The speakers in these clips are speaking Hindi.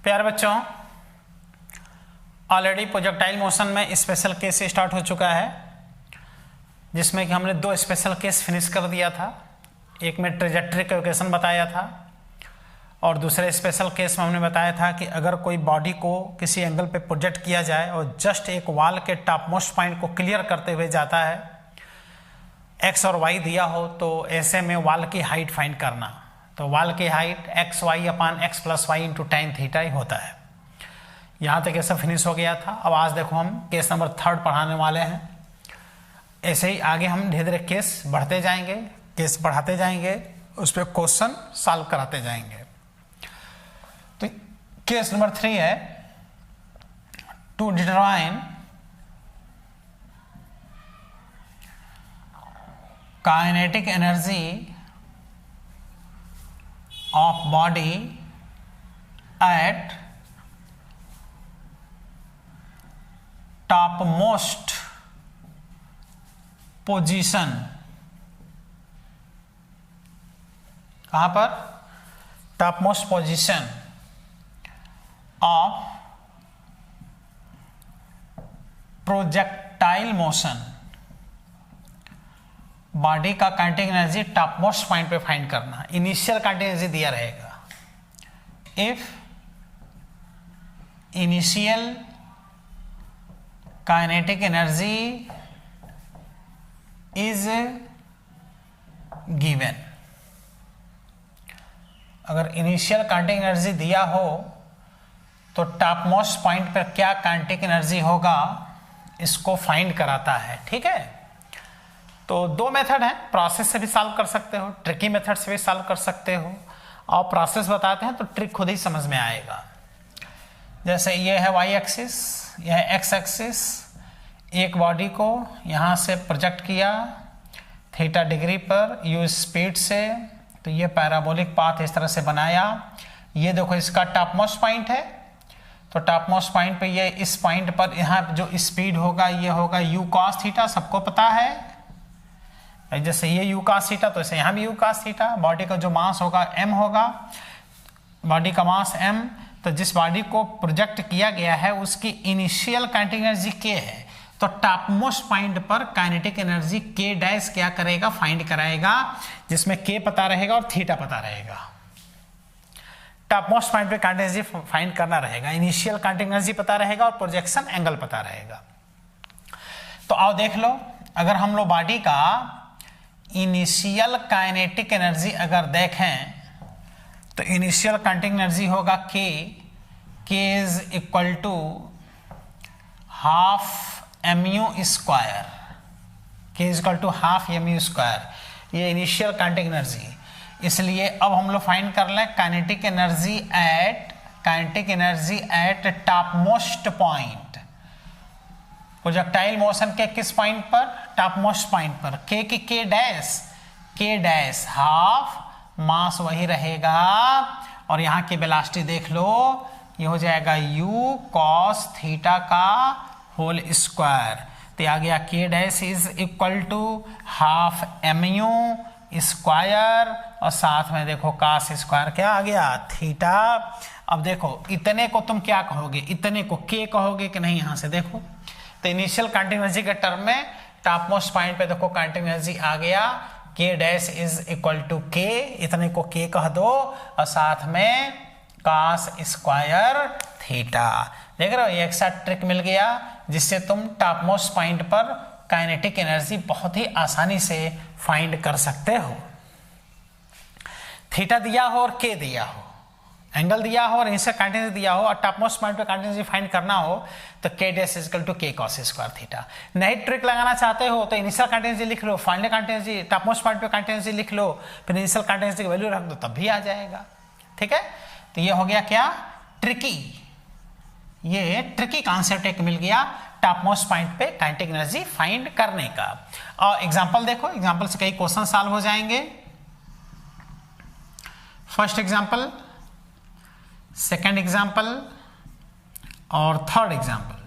प्यारे बच्चों, ऑलरेडी प्रोजेक्टाइल मोशन में स्पेशल केस स्टार्ट हो चुका है, जिसमें कि हमने 2 स्पेशल केस फिनिश कर दिया था। एक में ट्रेजेक्टरी का इक्वेशन बताया था और दूसरे स्पेशल केस में हमने बताया था कि अगर कोई बॉडी को किसी एंगल पे प्रोजेक्ट किया जाए और जस्ट एक वॉल के टॉप मोस्ट पॉइंट को क्लियर करते हुए जाता है, एक्स और वाई दिया हो, तो ऐसे में वॉल की हाइट फाइंड करना। तो वॉल की height x y upon x plus y into tan theta ही होता है। यहाँ तक ये सब फिनिश हो गया था। अब आज देखो हम केस नंबर 3 पढ़ाने वाले हैं। ऐसे ही आगे हम धीरे धीरे केस बढ़ते जाएंगे, केस बढ़ाते जाएंगे, उस पर क्वेश्चन सॉल्व कराते जाएंगे। तो केस नंबर 3 है to determine kinetic energy of body at topmost position। कहाँ पर? topmost position of projectile motion। Body का kinetic energy top most point पे फाइंड करना। इनिशियल काइनेटिक एनर्जी दिया रहेगा। If initial kinetic energy is given, अगर इनिशियल काइनेटिक एनर्जी दिया हो तो टॉप मोस्ट पॉइंट पर क्या काइनेटिक एनर्जी होगा, इसको फाइंड कराता है। ठीक है, तो 2 मेथड हैं, प्रोसेस से भी सॉल्व कर सकते हो, ट्रिकी मेथड से भी सॉल्व कर सकते हो। और प्रोसेस बताते हैं तो ट्रिक खुद ही समझ में आएगा। जैसे ये है वाई एक्सिस, यह है एक्स एक्सिस। एक बॉडी को यहाँ से प्रोजेक्ट किया थीटा डिग्री पर यू स्पीड से, तो ये पैराबोलिक पाथ इस तरह से बनाया। ये देखो इसका टॉप मोस्ट पॉइंट है, तो टॉप मोस्ट पॉइंट पे ये इस पॉइंट पर यहाँ जो स्पीड होगा ये होगा यू कॉस थीटा, सबको पता है। जैसे ये यू कॉस थीटा तो ऐसे यहाँ भी यू कॉस थीटा। बॉडी का जो मास होगा m होगा, बॉडी का मास m। तो जिस बॉडी को प्रोजेक्ट किया गया है उसकी इनिशियल काइनेटिक एनर्जी k है, तो टॉप मोस्ट पॉइंट पर काइनेटिक एनर्जी k डैश क्या करेगा, फाइंड कराएगा, जिसमें k पता रहेगा और थीटा पता रहेगा। टॉप मोस्ट पॉइंट पे काइनेटिक एनर्जी फाइंड करना रहेगा, इनिशियल काइनेटिक एनर्जी पता रहेगा और प्रोजेक्शन एंगल पता रहेगा। तो आओ देख लो, अगर हम लोग बॉडी का इनिशियल काइनेटिक एनर्जी अगर देखें तो इनिशियल काइनेटिक एनर्जी होगा k is equal to half mu square, k is equal to half mu square. ये इनिशियल काइनेटिक एनर्जी। इसलिए अब हम लोग फाइंड कर लें kinetic energy at top most point. Projectile motion के किस पॉइंट पर? टॉप मोस्ट पॉइंट पर। के की के डैश हाफ, मास वही रहेगा और यहाँ की वेलोसिटी देख लो, ये हो जाएगा u cos थीटा का होल स्क्वायर। तो आ गया के dash is equal to half mu square और साथ में देखो cos स्क्वायर क्या आ गया, थीटा। अब देखो इतने को तुम क्या कहोगे, इतने को k कहोगे कि नहीं? यहाँ से देखो, तो इनिशियल काइनेटिक एनर्जी के टर्म में टॉप मोस्ट पॉइंट पे देखो काइनेटिक एनर्जी आ गया, k dash is equal to k, इतने को k कह दो और साथ में cos स्क्वायर थीटा। देख रहे हो, ये एक साथ ट्रिक मिल गया जिससे तुम टॉप मोस्ट पॉइंट पर काइनेटिक एनर्जी बहुत ही आसानी से फाइंड कर सकते हो। थीटा दिया हो और k दिया हो, एंगल दिया हो और इनिशियल काइनेटिक एनर्जी दिया हो और टॉप मोस्ट पॉइंट पे काइनेटिक एनर्जी फाइंड करना हो तो k dash is equal to k cos square theta. नहीं ट्रिक लगाना चाहते हो तो इनिशियल काइनेटिक एनर्जी लिख लो, final kinetic energy, top most point पे काइनेटिक एनर्जी लिख लो, फिर इनिशियल काइनेटिक एनर्जी की वैल्यू रख दो, तब भी आ जाएगा। ठीक है, तो ये हो गया क्या, ट्रिकी। ये ट्रिकी कॉन्सेप्ट एक मिल गया टॉप मोस्ट पॉइंट पे काइनेटिक एनर्जी फाइंड करने का। और एग्जाम्पल देखो, एग्जाम्पल से कई क्वेश्चन सॉल्व हो जाएंगे। फर्स्ट एग्जाम्पल, सेकेंड एग्जाम्पल और थर्ड एग्जाम्पल।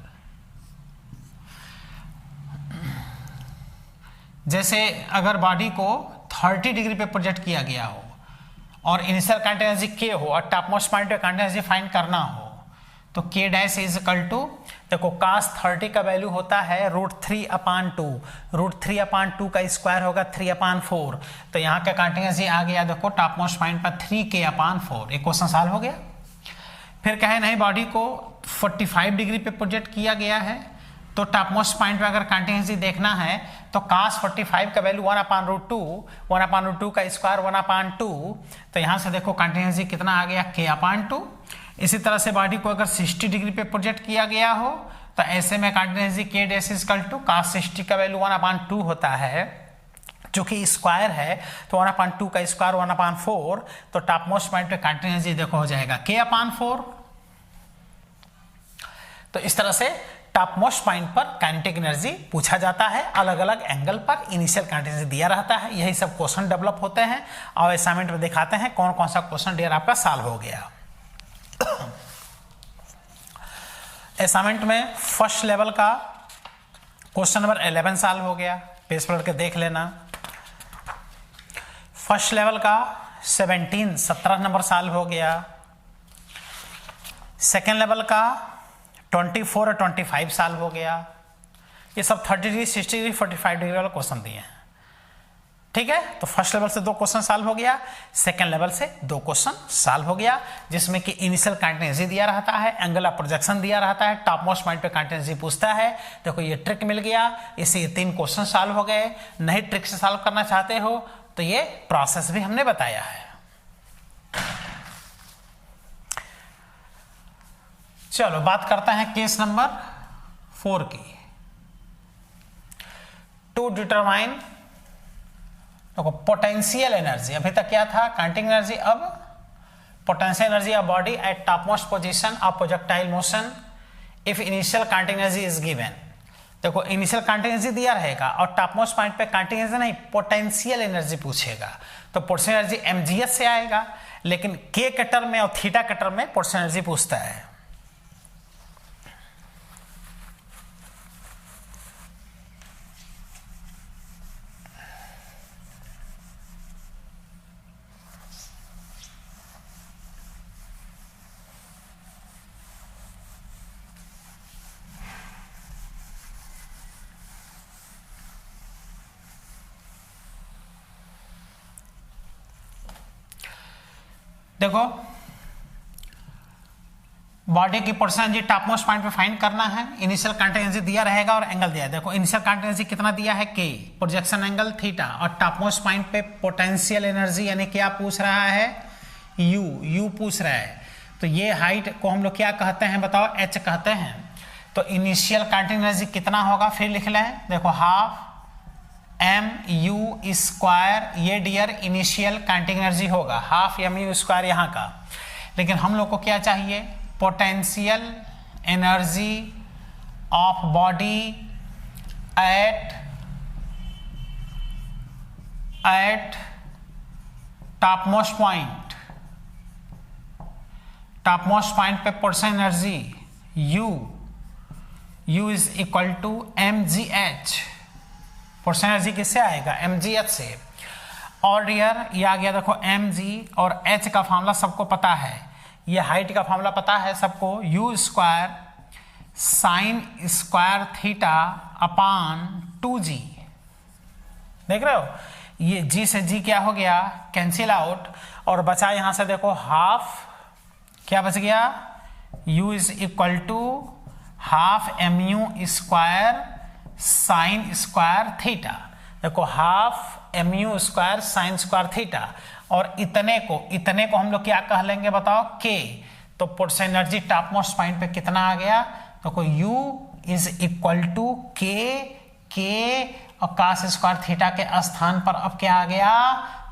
जैसे अगर बॉडी को 30 डिग्री पे प्रोजेक्ट किया गया हो और इनिशियल काइनेटिक एनर्जी के हो और टॉप मोस्ट पॉइंट पे काइनेटिक एनर्जी फाइंड करना हो, तो k dash is equal to, देखो cos 30 का वैल्यू होता है √3/2, √3/2 का स्क्वायर होगा 3/4, तो यहाँ का कंटीन्यूअस आ गया देखो टॉप मोस्ट पॉइंट पर 3k/4। एक क्वेश्चन सॉल्व हो गया। फिर कहे नहीं बॉडी को 45 डिग्री पे प्रोजेक्ट किया गया है, तो टॉप मोस्ट पॉइंट पे अगर कंटीन्यूअसली देखना है तो cos 45 का वैल्यू 1/√2, 1/√2 का स्क्वायर 1/2, तो यहाँ से देखो कंटीन्यूअसली कितना आ गया k/2। इसी तरह से बॉडी को अगर 60 डिग्री पे प्रोजेक्ट किया गया हो तो ऐसे में continuously k dash is equal to cos 60 का वैल्यू 1/2 होता है, जो कि स्क्वायर है, तो 1/2 का स्क्वायर 1/4, तो टॉप मोस्ट पॉइंट पे कंटीन्यूअसली देखो हो जाएगा k/4। तो इस तरह से टॉप मोस्ट पॉइंट पर काइनेटिक एनर्जी पूछा जाता है, अलग अलग एंगल पर इनिशियल काइनेटिक एनर्जी दिया रहता है। यही सब क्वेश्चन डेवलप होते हैं और असाइनमेंट में दिखाते हैं कौन कौन सा क्वेश्चन डियर आपका सॉल्व हो गया। असाइनमेंट में फर्स्ट लेवल का क्वेश्चन नंबर 11 सॉल्व हो गया, पेज पलट के देख लेना। फर्स्ट लेवल का 17 नंबर सॉल्व हो गया। सेकेंड लेवल का 24 और 25 सॉल्व हो गया। ये सब 30 डिग्री, 60 डिग्री, 45 डिग्री वाला क्वेश्चन दिए हैं, ठीक है। तो फर्स्ट लेवल से 2 क्वेश्चन सॉल्व हो गया, सेकंड लेवल से 2 क्वेश्चन सॉल्व हो गया, जिसमें कि इनिशियल काइनेटिक एनर्जी दिया रहता है, एंगल ऑफ प्रोजेक्शन दिया रहता है, टॉप मोस्ट पॉइंट पे काइनेटिक एनर्जी पूछता है। देखो ये ट्रिक मिल गया, इससे ये 3 क्वेश्चन सॉल्व हो गए। नहीं ट्रिक से सॉल्व करना चाहते हो तो ये प्रोसेस भी हमने बताया है। चलो बात करते हैं केस नंबर 4 की। टू डिटरमाइन, देखो पोटेंशियल एनर्जी, अभी तक क्या था काइनेटिक एनर्जी, अब potential energy of body at top most position of projectile motion if initial kinetic energy is given. देखो इनिशियल काइनेटिक एनर्जी दिया रहेगा और टॉप मोस्ट पॉइंट पे काइनेटिक एनर्जी नहीं, पोटेंशियल एनर्जी पूछेगा, तो पोटेंशियल एनर्जी mgs से आएगा, लेकिन k के टर्म में और थीटा के टर्म में पोटेंशियल एनर्जी पूछता है। देखो बॉडी की potential energy top most point पे फाइंड करना है, इनिशियल काइनेटिक एनर्जी दिया रहेगा और एंगल दिया है। देखो इनिशियल काइनेटिक एनर्जी कितना दिया है k, प्रोजेक्शन एंगल थीटा, और टॉप मोस्ट पॉइंट पे पोटेंशियल एनर्जी यानी क्या पूछ रहा है, u पूछ रहा है। तो ये हाइट को हम लोग क्या कहते हैं बताओ, h कहते हैं। तो इनिशियल काइनेटिक एनर्जी कितना होगा फिर लिख लें, देखो हाफ mu स्क्वायर, ये डियर इनिशियल काइनेटिक एनर्जी होगा, हाफ mu स्क्वायर यहाँ का। लेकिन हम लोग को क्या चाहिए, potential energy of body at top most point. Top most point पे potential energy u is equal to mgh। Potential energy किससे आएगा, mgh से। और डियर ये आ गया देखो mg और h का फॉर्मूला सबको पता है, ये हाइट का फॉर्मूला पता है सबको, u square sine square theta upon 2g। देख रहे हो, ये g से g क्या हो गया, कैंसिल आउट, और बचा यहां से देखो हाफ, क्या बच गया, u is equal to half mu square sine square theta. देखो half mu square sine square theta, और इतने को हम लोग क्या कह लेंगे बताओ, k। तो potential energy top most point पे कितना आ गया, देखो u is equal to k और cos स्क्वायर थीटा के स्थान पर अब क्या आ गया,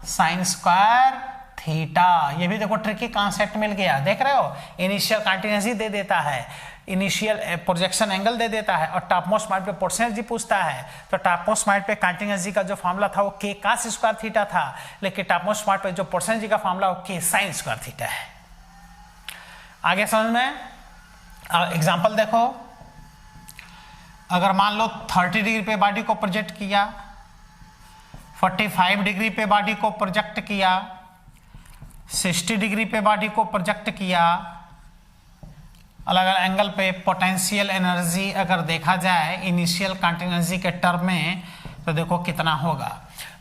साइन स्क्वायर थीटा। ये भी देखो ट्रिकी कॉन्सेप्ट मिल गया, देख रहे हो, इनिशियल काइनेटिक एनर्जी दे देता है, इनिशियल प्रोजेक्शन एंगल दे देता है, और टॉप मोस्ट पॉइंट पे पोटेंशियल एनर्जी पूछता है। तो टॉप मोस्ट पॉइंट पे काइनेटिक एनर्जी का जो फॉर्मूला था वो k cos स्क्वायर थीटा था, लेकिन टॉप मोस्ट पॉइंट पे जो पोटेंशियल एनर्जी का फॉर्मूला वो k sin स्क्वायर थीटा है। आगे समझ में एग्जांपल देखो, अगर मान लो 30 डिग्री पे बॉडी को प्रोजेक्ट किया, 45 डिग्री पे बॉडी को प्रोजेक्ट किया, 60 डिग्री पे बॉडी को प्रोजेक्ट किया, अलग अलग एंगल पे पोटेंशियल एनर्जी अगर देखा जाए इनिशियल कांटिंग एनर्जी के टर्म में, तो देखो कितना होगा।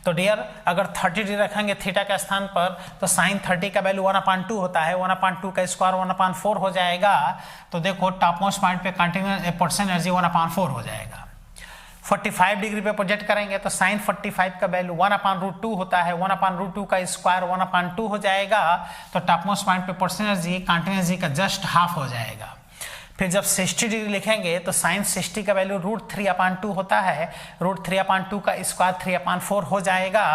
तो डियर अगर 30 डिग्री रखेंगे थीटा के स्थान पर, तो साइन 30 का वैल्यू 1/2 होता है, 1/2 का स्क्वायर 1/4 हो जाएगा। तो देखो टॉप मोस्ट पॉइंट पे कांटिंग पोटेंशियल एनर्जी 1/4 हो जाएगा। 45 डिग्री पे प्रोजेक्ट करेंगे तो साइन 45 का वैल्यू 1/√2 होता है, 1/√2 का स्क्वायर 1/2 हो जाएगा। तो टॉप मोस्ट पॉइंट पे पोटेंशियल एनर्जी कांटिंग एनर्जी का जस्ट हाफ हो जाएगा। फिर जब 60 डिग्री लिखेंगे तो साइन 60 का वैल्यू √3/2 होता है, √3/2 का स्क्वायर 3/4 हो जाएगा।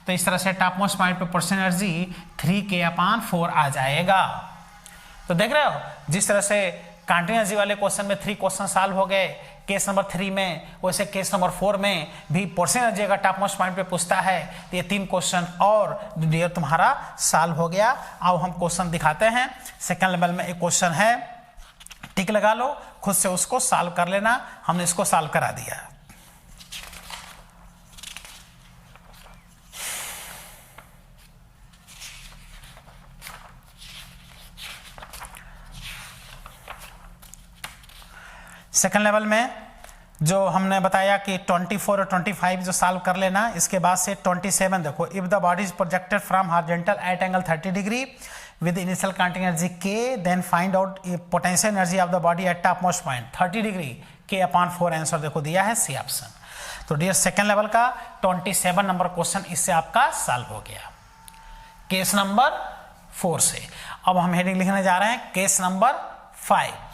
तो इस तरह से टॉप मोस्ट पॉइंट पे पोटेंशियल एनर्जी 3k/4 आ जाएगा। तो देख रहे हो जिस तरह से कांटिंग एनर्जी वाले क्वेश्चन में 3 क्वेश्चन सॉल्व हो गए केस नंबर 3 में, वैसे केस नंबर 4 में भी पोटेंशियल एनर्जी अगर टॉप मोस्ट पॉइंट पे पूछता है तो ये 3 क्वेश्चन और डियर तुम्हारा सॉल्व हो गया। अब हम क्वेश्चन दिखाते हैं। सेकंड लेवल में एक क्वेश्चन है, टिक लगा लो, खुद से उसको सॉल्व कर लेना, हमने इसको सॉल्व करा दिया। सेकंड लेवल में जो हमने बताया कि 24 और 25 जो सॉल्व कर लेना, इसके बाद से 27 देखो, if the body is projected from horizontal at angle 30 degree with initial kinetic energy k, then find out potential energy of the body at topmost point 30 degree k/4। Answer देखो दिया है सी ऑप्शन। तो डियर सेकंड लेवल का 27 नंबर क्वेश्चन इससे आपका सॉल्व हो गया केस नंबर 4 से। अब हम हेडिंग लिखने जा रहे हैं case number 5।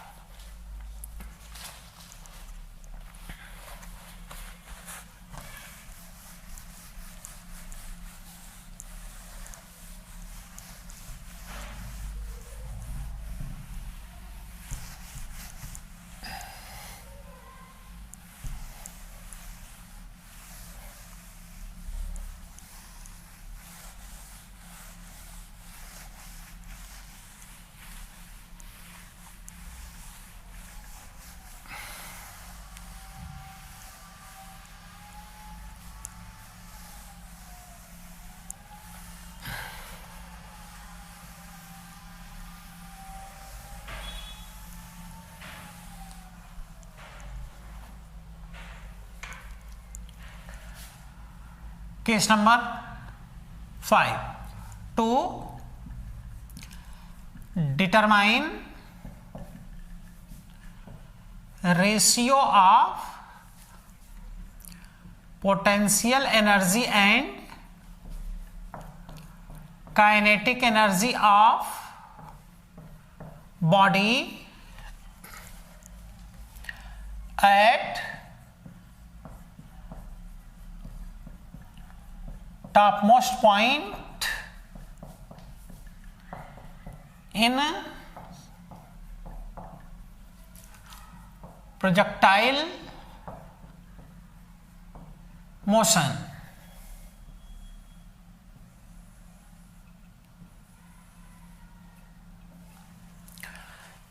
Case number 5, to determine ratio of potential energy and kinetic energy of body at topmost point in projectile motion।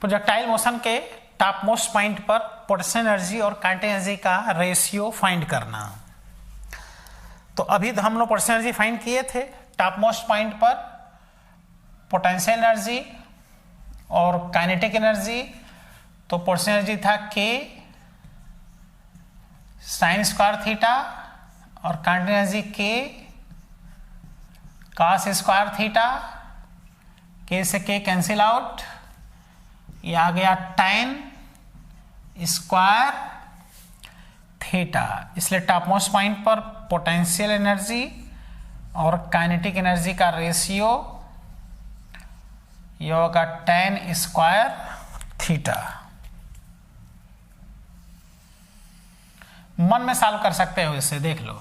Projectile motion के टॉप मोस्ट पॉइंट पर पोटेंशियल एनर्जी और काइनेटिक एनर्जी का रेशियो फाइंड करना। तो अभी हम लोग पोटेंशियल एनर्जी फाइंड किए थे टॉप मोस्ट पॉइंट पर, पोटेंशियल एनर्जी और काइनेटिक एनर्जी। तो पोटेंशियल एनर्जी था k साइन स्क्वायर थीटा और kinetic energy k cos square theta. k से k कैंसिल आउट, ये आ गया tan स्क्वायर थीटा। इसलिए टॉप मोस्ट पॉइंट पर पोटेंशियल एनर्जी और काइनेटिक एनर्जी का रेशियो ये होगा tan स्क्वायर थीटा। मन में सॉल्व कर सकते हो इसे, देख लो,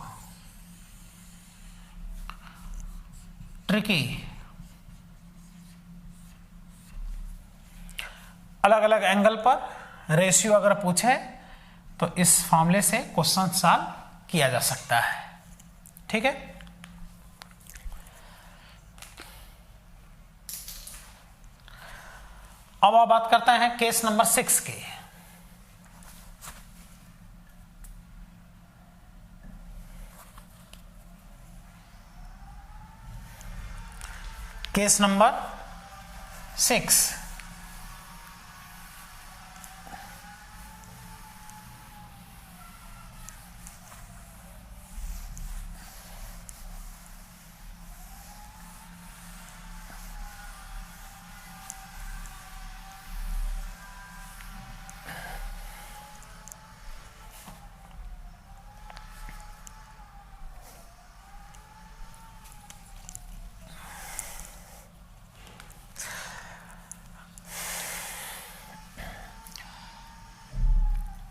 ट्रिकी। अलग अलग एंगल पर रेशियो अगर पूछे तो इस फॉर्मूले से क्वेश्चन सॉल्व किया जा सकता है। ठीक है, अब आप बात करते हैं केस नंबर 6 की। Case number 6,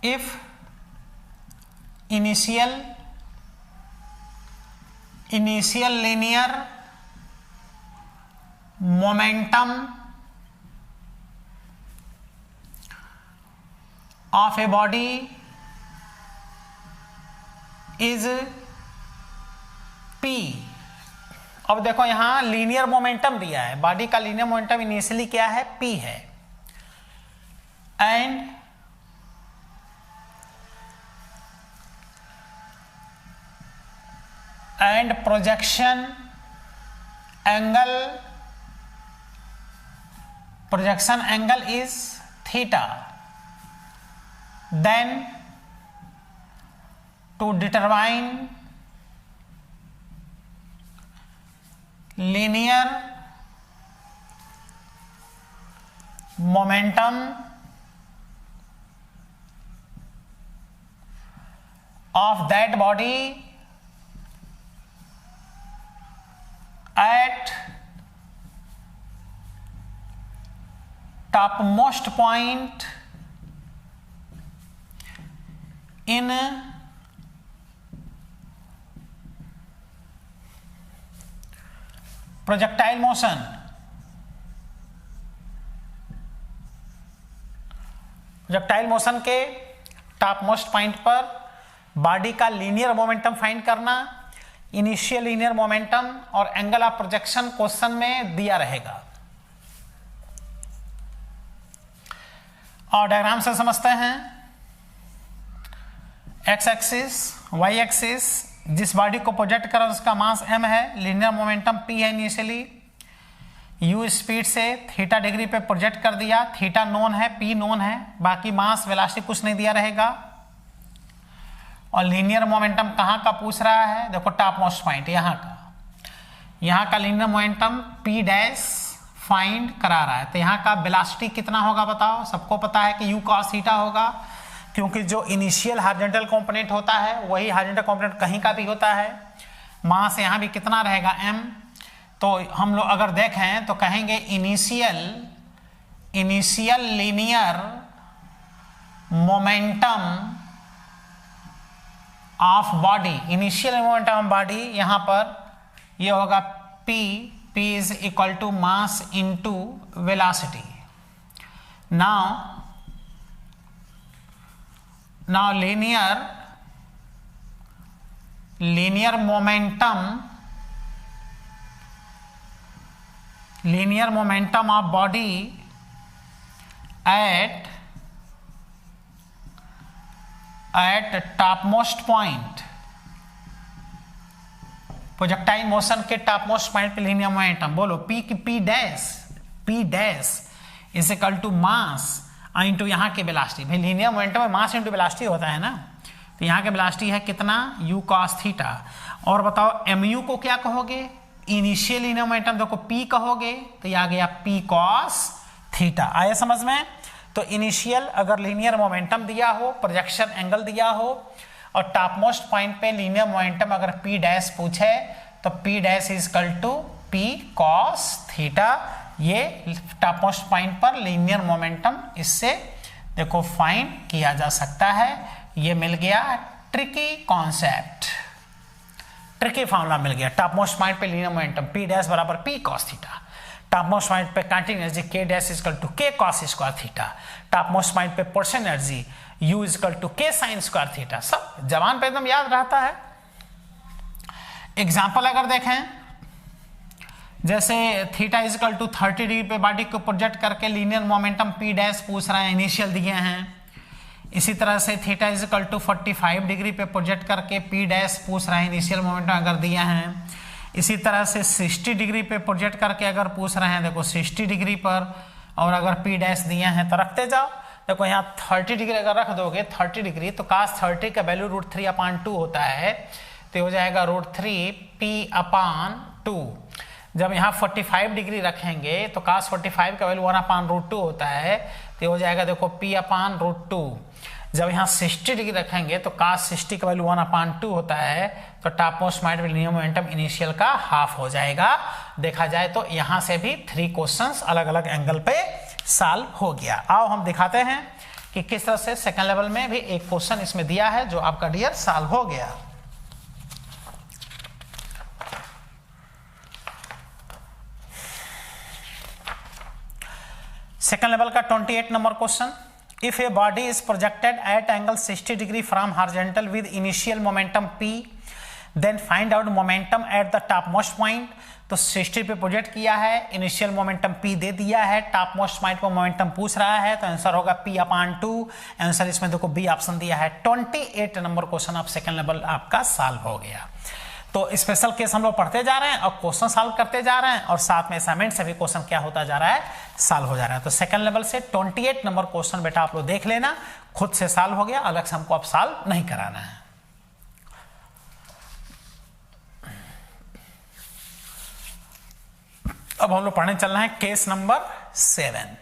if initial linear momentum of a body is p। अब देखो यहां लीनियर मोमेंटम दिया है, बॉडी का लीनियर मोमेंटम इनिशियली क्या है, p है, and projection angle is theta, then to determine linear momentum of that body at topmost point in projectile motion. Projectile motion के टॉप मोस्ट पॉइंट पर बॉडी का लीनियर मोमेंटम फाइंड करना, इनिशियल लीनियर मोमेंटम और एंगल ऑफ प्रोजेक्शन क्वेश्चन में दिया रहेगा। और डायग्राम से समझते हैं। एक्स एक्सिस, वाई एक्सिस, जिस बॉडी को प्रोजेक्ट कर उसका मास m है, लीनियर मोमेंटम p है इनिशियली, u स्पीड से थीटा डिग्री पे प्रोजेक्ट कर दिया, थीटा नोन है, p नोन है, बाकी मास वेलोसिटी कुछ नहीं दिया रहेगा। और लीनियर मोमेंटम कहाँ का पूछ रहा है, देखो टॉप मोस्ट पॉइंट यहाँ का linear momentum p dash find करा रहा है। तो यहाँ का वेलोसिटी कितना होगा बताओ, सबको पता है कि u cos थीटा होगा, क्योंकि जो इनिशियल हॉरिजॉन्टल कंपोनेंट होता है वही हॉरिजॉन्टल कंपोनेंट कहीं का भी होता है। मास यहाँ भी कितना रहेगा, m। तो हम लोग अगर देखें तो कहेंगे initial linear momentum of body, initial momentum of body यहाँ पर ये होगा p is equal to mass into velocity. Now linear momentum of body at topmost point, projectile motion के टॉपमोस्ट पॉइंट पे लीनियर मोमेंटम, बोलो p dash is equal to mass into यहाँ के वेलोसिटी। भाई लीनियर मोमेंटम में मास इंटू वेलोसिटी होता है ना, तो यहाँ के वेलोसिटी है कितना, u cos थीटा। और बताओ mu को क्या कहोगे, इनिशियल लीनियर मोमेंटम देखो p कहोगे, तो ये आ गया p cos थीटा। आया समझ में। तो इनिशियल अगर लीनियर मोमेंटम दिया हो, प्रोजेक्शन एंगल दिया हो और टॉपमोस्ट पॉइंट पे लीनियर मोमेंटम अगर p डैश पूछे तो p dash is equal to p cos theta. ये टॉपमोस्ट पॉइंट पर लीनियर मोमेंटम इससे देखो फाइंड किया जा सकता है। ये मिल गया ट्रिकी कॉन्सेप्ट, ट्रिकी फॉर्मूला मिल गया। टॉपमोस्ट पॉइंट पे लीनियर मोमेंटम p डैश बराबर p cos theta, topmost point पे kinetic energy k dash is equal to k cos square theta, topmost point पे पोर्शन energy u is equal to k sin square theta. सब जबान पे एकदम याद रहता है। एग्जाम्पल अगर देखें, जैसे theta is equal to 30 degree पे बॉडी को प्रोजेक्ट करके लीनियर मोमेंटम p डैश पूछ रहा है, इनिशियल दिए हैं। इसी तरह से theta is equal to 45 degree पे प्रोजेक्ट करके p डैश पूछ रहा है, इनिशियल मोमेंटम अगर दिए हैं। इसी तरह से 60 डिग्री पे प्रोजेक्ट करके अगर पूछ रहे हैं, देखो 60 डिग्री पर और अगर p डैश दिए हैं तो रखते जाओ। देखो यहाँ 30 डिग्री अगर रख दोगे 30 डिग्री तो cos 30 का वैल्यू √3/2 होता है, तो हो जाएगा √3p/2। जब यहाँ 45 डिग्री रखेंगे तो cos 45 का वैल्यू 1/√2 होता है, तो हो जाएगा देखो p/√2। जब यहाँ 60 डिग्री रखेंगे तो cos 60 का वैल्यू 1/2 होता है, तो टॉपमोस्ट पॉइंट पे लीनियर मोमेंटम इनिशियल का हाफ हो जाएगा। देखा जाए तो यहाँ से भी 3 क्वेश्चंस अलग अलग एंगल पे सॉल्व हो गया। आओ हम दिखाते हैं कि किस तरह से सेकंड लेवल में भी एक क्वेश्चन इसमें दिया है जो आपका डियर सॉल्व हो गया। सेकंड लेवल का 28 number question, if a body is projected at angle 60 degree from horizontal with initial momentum p, then find out momentum at the top most point. तो 60 पे प्रोजेक्ट किया है, इनिशियल मोमेंटम p दे दिया है, टॉप मोस्ट पॉइंट पर मोमेंटम पूछ रहा है, तो आंसर होगा p/2। आंसर इसमें देखो बी ऑप्शन दिया है। 28 नंबर क्वेश्चन आप सेकंड लेवल आपका सॉल्व हो गया। तो स्पेशल केस हम लोग पढ़ते जा रहे हैं और क्वेश्चन सॉल्व करते जा रहे हैं और साथ में असाइनमेंट से भी क्वेश्चन क्या होता जा रहा है, सॉल्व हो जा रहा है। तो सेकंड लेवल से 28 नंबर क्वेश्चन बेटा आप लोग देख लेना, खुद से सॉल्व हो गया, अलग से हमको अब सॉल्व नहीं कराना है। अब हम लोग पढ़ने चलना है केस नंबर 7।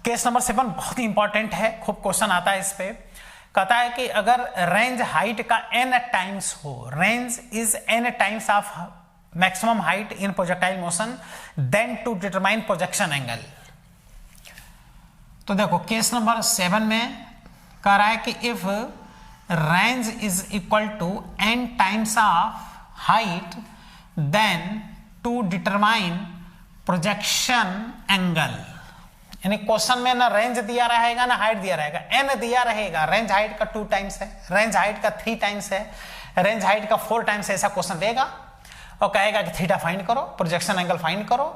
केस नंबर 7 बहुत ही इंपॉर्टेंट है, खूब क्वेश्चन आता है इस पे। कहता है कि अगर रेंज हाइट का n टाइम्स हो, range is n times of maximum height in projectile motion, then to determine projection angle. तो देखो केस नंबर 7 में कह रहा है कि if range is equal to n times of height, then to determine projection angle. यानी क्वेश्चन में ना रेंज दिया रहेगा ना हाइट दिया रहेगा, n दिया रहेगा, रेंज हाइट का 2 टाइम्स है, रेंज हाइट का 3 टाइम्स है, रेंज हाइट का 4 टाइम्स है, ऐसा क्वेश्चन देगा और कहेगा कि थीटा फाइंड करो, प्रोजेक्शन एंगल फाइंड करो।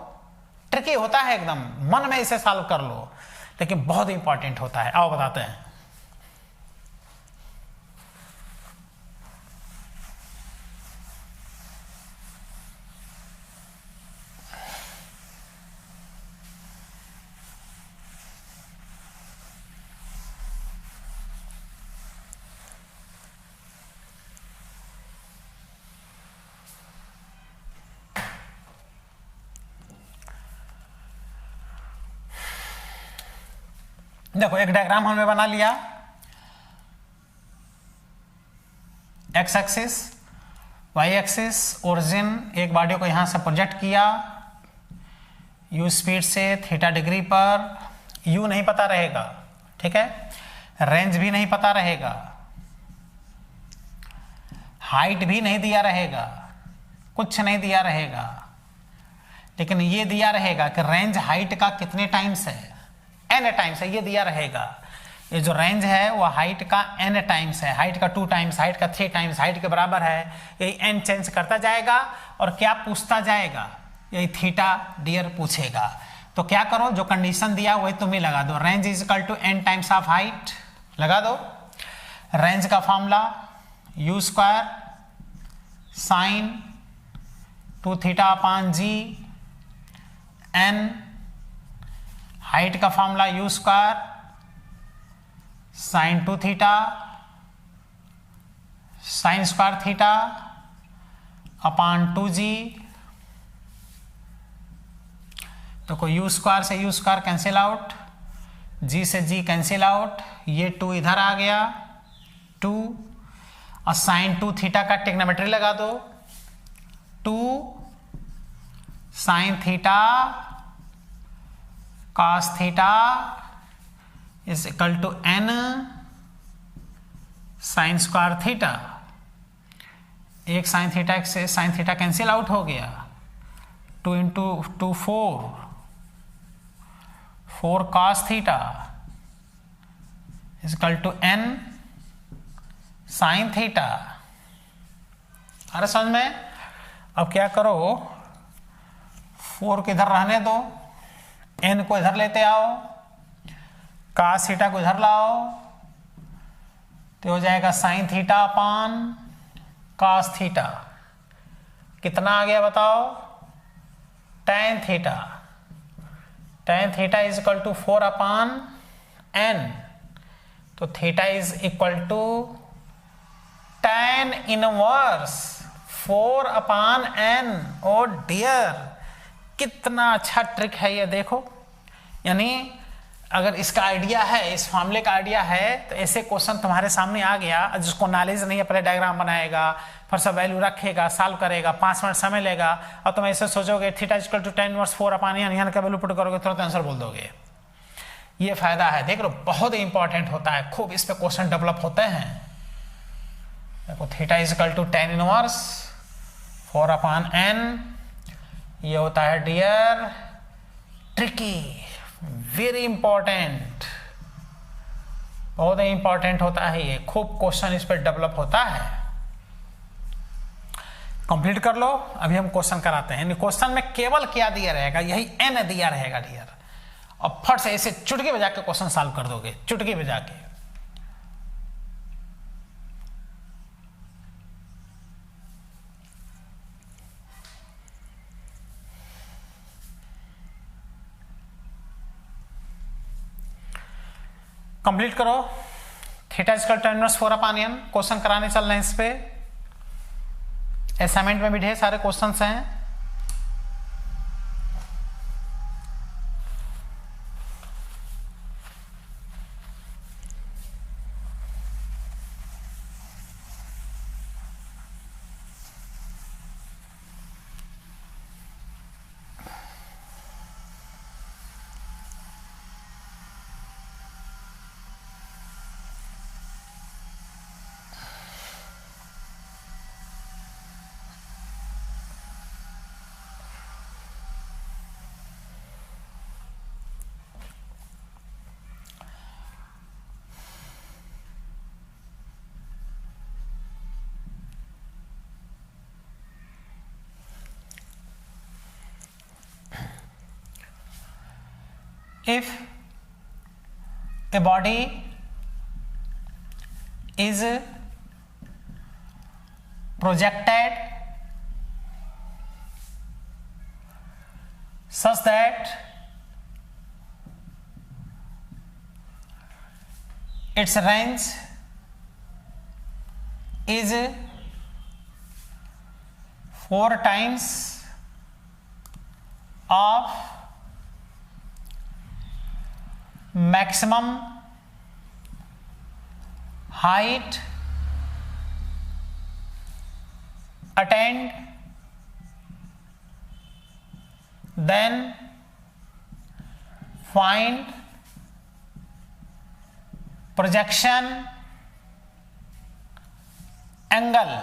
ट्रिकी होता है एकदम, मन में इसे सॉल्व कर लो, लेकिन बहुत इंपॉर्टेंट होता है। आओ बताते हैं। देखो एक डायग्राम हमने बना लिया, x axis, y axis, origin, एक बॉडी को यहां से प्रोजेक्ट किया u स्पीड से थीटा डिग्री पर, u नहीं पता रहेगा, ठीक है, रेंज भी नहीं पता रहेगा, हाइट भी नहीं दिया रहेगा, कुछ नहीं दिया रहेगा, लेकिन ये दिया रहेगा कि रेंज हाइट का कितने टाइम्स है, n टाइम्स है, ये दिया रहेगा। ये जो रेंज है वो हाइट का n टाइम्स है, हाइट का 2 टाइम्स, हाइट का 3 टाइम्स, हाइट के बराबर है, यही n चेंज करता जाएगा और क्या पूछता जाएगा, यही थीटा डियर पूछेगा। तो क्या करो, जो कंडीशन दिया वही तुम ही लगा दो, range is equal to n times of height लगा दो। रेंज का formula u square sine 2 theta upon g, n height का formula u square sine 2 theta sine square theta upon 2g। देखो u स्क्वायर से u square cancel out, g से g कैंसिल आउट, ये 2 इधर आ गया 2, और साइन 2 थीटा का ट्रिग्नोमेट्री लगा दो, 2 sine theta cos theta is equal to n sine square theta. एक साइन थीटा, एक से साइन थीटा कैंसिल आउट हो गया, 2 into 2 4 cos theta is equal to n sine theta. अरे समझ में? अब क्या करो, 4 को इधर रहने दो, n को इधर लेते आओ, cos थीटा को इधर लाओ, तो हो जाएगा sine theta upon cos theta. कितना आ गया बताओ, tan theta. tan theta is equal to 4 upon n, तो theta is equal to tan inverse 4/n। Oh dear, कितना अच्छा ट्रिक है ये, देखो। यानी अगर इसका आइडिया है, इस फॉर्मूले का आइडिया है, तो ऐसे क्वेश्चन तुम्हारे सामने आ गया, जिसको नॉलेज नहीं है पहले डायग्राम बनाएगा, फिर सब वैल्यू रखेगा, सॉल्व करेगा, 5 मिनट समय लेगा, और तुम ऐसे सोचोगे theta equal to tan inverse 4/n का वैल्यू पुट करोगे, तुरंत आंसर बोल दोगे। ये फायदा है, देख लो, बहुत ही इंपॉर्टेंट होता है, खूब इस पे क्वेश्चन डेवलप होते हैं। देखो theta equal to tan inverse 4/n, ये होता है डियर ट्रिकी, वेरी इंपॉर्टेंट, बहुत ही इंपॉर्टेंट होता है ये, खूब क्वेश्चन इस पर डेवलप होता है। कंप्लीट कर लो, अभी हम क्वेश्चन कराते हैं। क्वेश्चन में केवल क्या दिया रहेगा, यही n दिया रहेगा डियर, और फट से ऐसे चुटकी बजा के क्वेश्चन सॉल्व कर दोगे, चुटकी बजा के। कंप्लीट करो। Theta equal to tan inverse 4/n, question कराने चल रहे हैं इस पे। असाइनमेंट में भी ढेर सारे क्वेश्चंस हैं। If a body is projected such that its range is 4 times of maximum height attained, then find projection angle।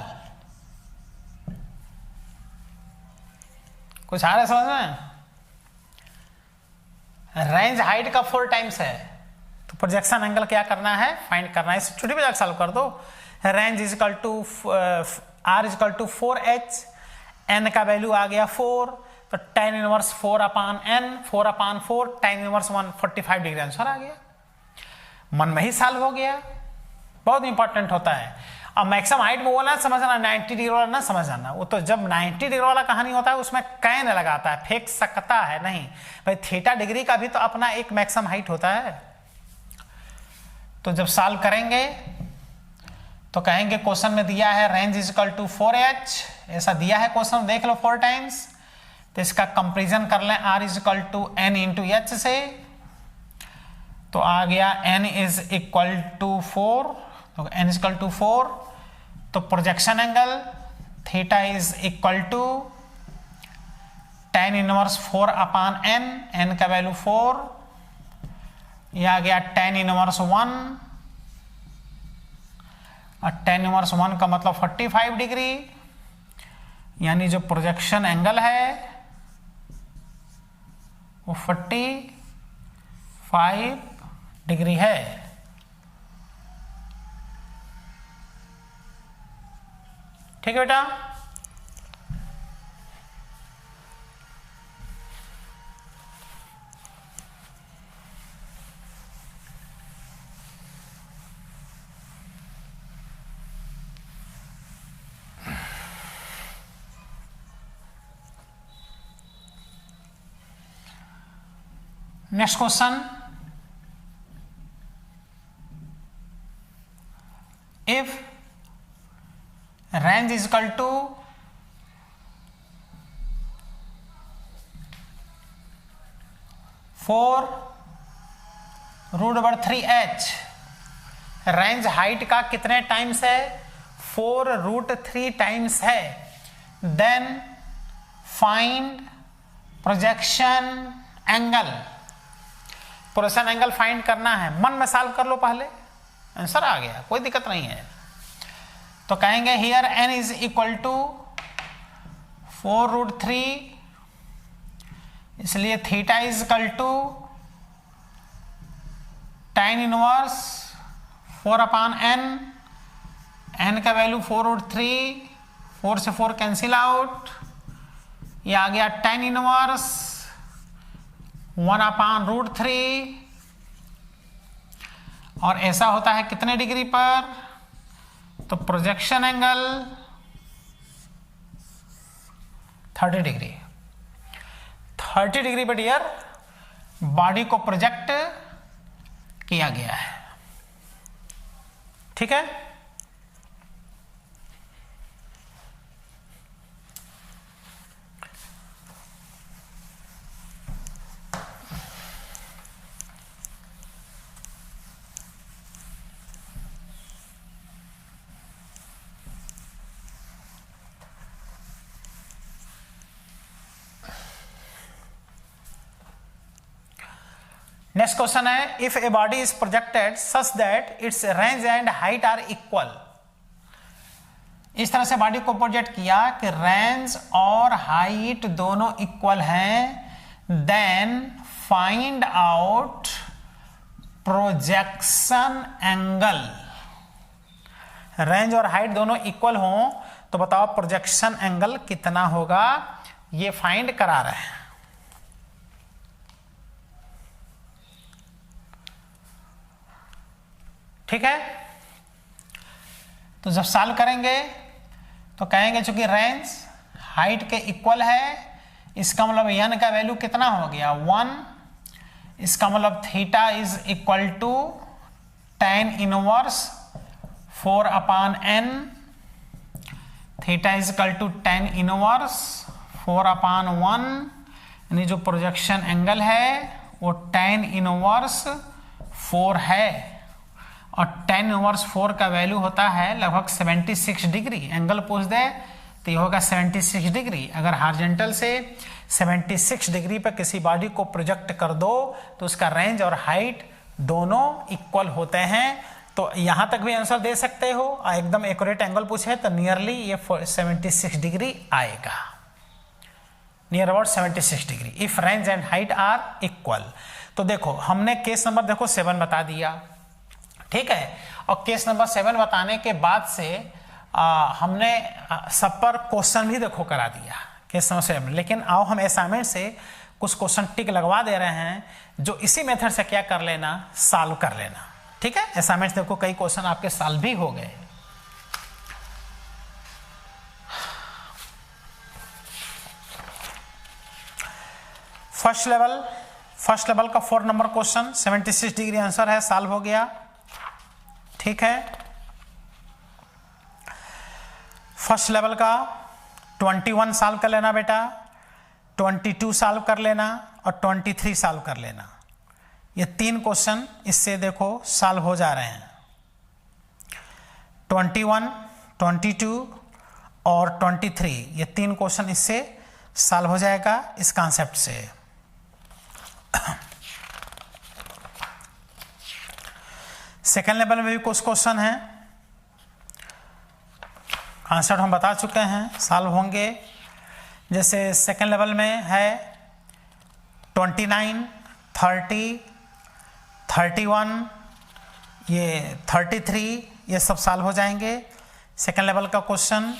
कुछ आ रहा है समझ में? रेंज हाइट का 4 टाइम्स है, तो प्रोजेक्शन एंगल क्या करना है, फाइंड करना है। इसे छोटी बजा सॉल्व कर दो। Range is equal to r is equal to 4h, n का वैल्यू आ गया 4, तो tan inverse 4/n, 4/4 tan inverse 145 degree, answer आ गया, मन में ही सॉल्व हो गया। बहुत इंपॉर्टेंट होता है। अब मैक्सिमम हाइट में बोला समझना, 90 डिग्री वाला ना समझना, वो तो जब 90 डिग्री वाला कहानी होता है उसमें कैन लगाता है, फेंक सकता है नहीं भाई, थीटा डिग्री का भी तो अपना एक मैक्सिमम हाइट होता है। तो जब सॉल्व करेंगे तो कहेंगे क्वेश्चन में दिया है range is equal to 4h, ऐसा दिया है क्वेश्चन, देख लो 4 टाइम्स, तो इसका कंपेरिजन कर लें r is equal to n into h से, तो आ गया n इज इक्वल टू 4, तो n इज इक्वल टू 4, तो projection angle theta is equal to tan inverse 4/n, n का वैल्यू 4, यह आ गया tan इनवर्स 1, और tan इनवर्स 1 का मतलब 45 डिग्री, यानी जो प्रोजेक्शन एंगल है वो 45 डिग्री है। ठीक है बेटा, next question, is equal to 4√3h। Range height का कितने टाइम्स है? 4√3 टाइम्स है। Then find projection angle. Projection angle find करना है, मन में सॉल्व कर लो, पहले आंसर आ गया, कोई दिक्कत नहीं है। तो कहेंगे here n is equal to 4√3, इसलिए theta is equal to tan inverse 4/n। n का वैल्यू 4√3, 4 से 4 कैंसिल आउट, ये आ गया tan इनवर्स 1/√3। और ऐसा होता है कितने डिग्री पर? तो प्रोजेक्शन एंगल 30 डिग्री। 30 डिग्री पर डियर बॉडी को प्रोजेक्ट किया गया है। ठीक है, नेक्स्ट क्वेश्चन है if a body is projected such that its range and height are equal. इस तरह से बॉडी को प्रोजेक्ट किया कि रेंज और हाइट दोनों इक्वल हैं, then find out projection angle. Range और हाइट दोनों इक्वल हों तो बताओ प्रोजेक्शन एंगल कितना होगा, ये फाइंड करा रहे हैं। ठीक है, तो जब सॉल्व करेंगे तो कहेंगे चूंकि रेंज हाइट के इक्वल है, इसका मतलब n का वैल्यू कितना हो गया 1। इसका मतलब theta is equal to tan inverse 4/n। Theta is equal to tan inverse 4/1, यानी जो प्रोजेक्शन एंगल है वो tan इनवर्स 4 है। और tan इनवर्स 4 का वैल्यू होता है लगभग 76 डिग्री। एंगल पूछ दे तो ये होगा 76 डिग्री। अगर हॉरिजॉन्टल से 76 डिग्री पर किसी बॉडी को प्रोजेक्ट कर दो तो उसका रेंज और हाइट दोनों इक्वल होते हैं। तो यहां तक भी आंसर दे सकते हो, एकदम एक्यूरेट एंगल पूछे तो नियरली ये 76 डिग्री आएगा, near about 76 degree if range and height are equal. तो देखो हमने केस नंबर देखो 7 बता दिया, ठीक है। और केस नंबर 7 बताने के बाद से हमने सब पर क्वेश्चन भी देखो करा दिया केस नंबर 7। लेकिन आओ हम असाइनमेंट से कुछ क्वेश्चन टिक लगवा दे रहे हैं जो इसी मेथड से क्या कर लेना, सॉल्व कर लेना। ठीक है, असाइनमेंट देखो कई क्वेश्चन आपके सॉल्व भी हो गए। फर्स्ट लेवल का 4 नंबर क्वेश्चन 76 डिग्री आंसर है, सॉल्व हो गया। ठीक है, फर्स्ट लेवल का 21 सॉल्व कर लेना बेटा, 22 सॉल्व कर लेना और 23 सॉल्व कर लेना। ये 3 क्वेश्चन इससे देखो सॉल्व हो जा रहे हैं। 21, 22 और 23 ये 3 क्वेश्चन इससे सॉल्व हो जाएगा इस कॉन्सेप्ट से। सेकेंड लेवल में भी कुछ क्वेश्चन है, आंसर हम बता चुके हैं, सॉल्व होंगे। जैसे सेकेंड लेवल में है 29, 30, 31, ये 33, ये सब सॉल्व हो जाएंगे। सेकेंड लेवल का क्वेश्चन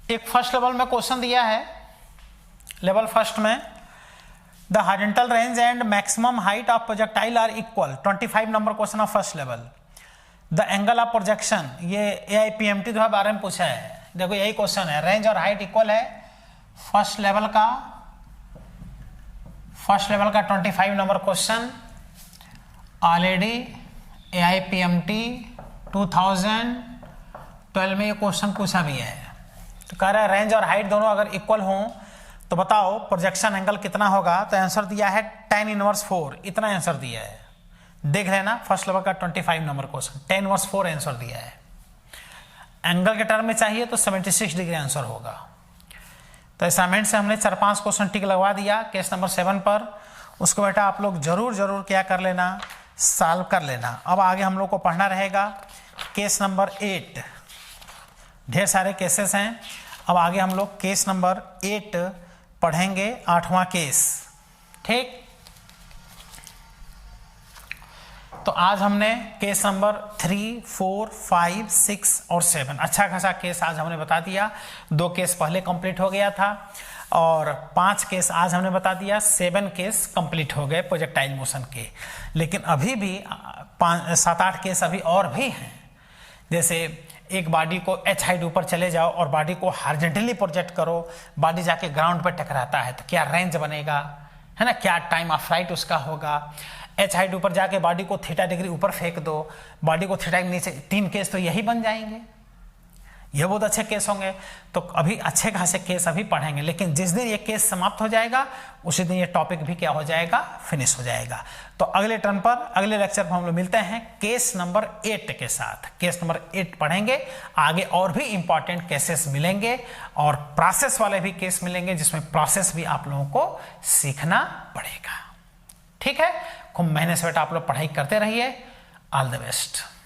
एक फर्स्ट लेवल में क्वेश्चन दिया है, लेवल फर्स्ट में the horizontal range and maximum height of projectile are equal, 25 number question of first level. The angle of projection, ये AIPMT 2012 में पूछा है, देखो यही क्वेश्चन है, रेंज और हाइट इक्वल है, फर्स्ट लेवल का 25 नंबर क्वेश्चन, ऑलरेडी AIPMT 2012 में ये क्वेश्चन पूछा भी है। तो कह रहा है रेंज और हाइट दोनों अगर इक्वल हों तो बताओ प्रोजेक्शन एंगल कितना होगा। तो आंसर दिया है tan इनवर्स 4, इतना आंसर दिया है, देख लेना फर्स्ट लेवल का 25 number question, tan inverse 4 answer दिया है। एंगल के टर्म में चाहिए तो 76 डिग्री आंसर होगा। तो असाइनमेंट से हमने 4-5 क्वेश्चन टिक लगवा दिया केस नंबर 7 पर, उसको बेटा आप लोग जरूर क्या कर लेना, सॉल्व कर लेना। अब आगे हम लोग को पढ़ना रहेगा केस नंबर 8, ढेर सारे केसेस हैं। अब आगे हम लोग केस नंबर 8 पढ़ेंगे, 8वां केस, ठीक। तो आज हमने केस नंबर 3, 4, 5, 6 और 7 अच्छा खासा केस आज हमने बता दिया। 2 केस पहले कंप्लीट हो गया था और 5 केस आज हमने बता दिया, 7 केस कंप्लीट हो गए प्रोजेक्टाइल मोशन के। लेकिन अभी भी 7-8 केस अभी और भी हैं। जैसे एक बॉडी को h हाइट ऊपर चले जाओ और बॉडी को हॉरिजॉन्टली प्रोजेक्ट करो, बॉडी जाके ग्राउंड पर टकराता है तो क्या रेंज बनेगा, है ना, क्या टाइम ऑफ फ्लाइट उसका होगा। h हाइट ऊपर जाके बॉडी को थीटा डिग्री ऊपर फेंक दो, बॉडी को थीटा के नीचे, 3 केस तो यही बन जाएंगे। ये बहुत अच्छे केस होंगे। तो अभी अच्छे खासे केस अभी पढ़ेंगे, लेकिन जिस दिन ये केस समाप्त हो जाएगा उसी दिन ये टॉपिक भी क्या हो जाएगा, फिनिश हो जाएगा। तो अगले टर्न पर, अगले लेक्चर पर हम लोग मिलते हैं केस नंबर 8 के साथ। केस नंबर 8 पढ़ेंगे, आगे और भी इंपॉर्टेंट केसेस मिलेंगे और प्रोसेस वाले भी केस मिलेंगे जिसमें प्रोसेस भी आप लोगों को सीखना पड़ेगा। ठीक है, खूब मेहनत से बेटा आप लोग पढ़ाई करते रहिए। All the best.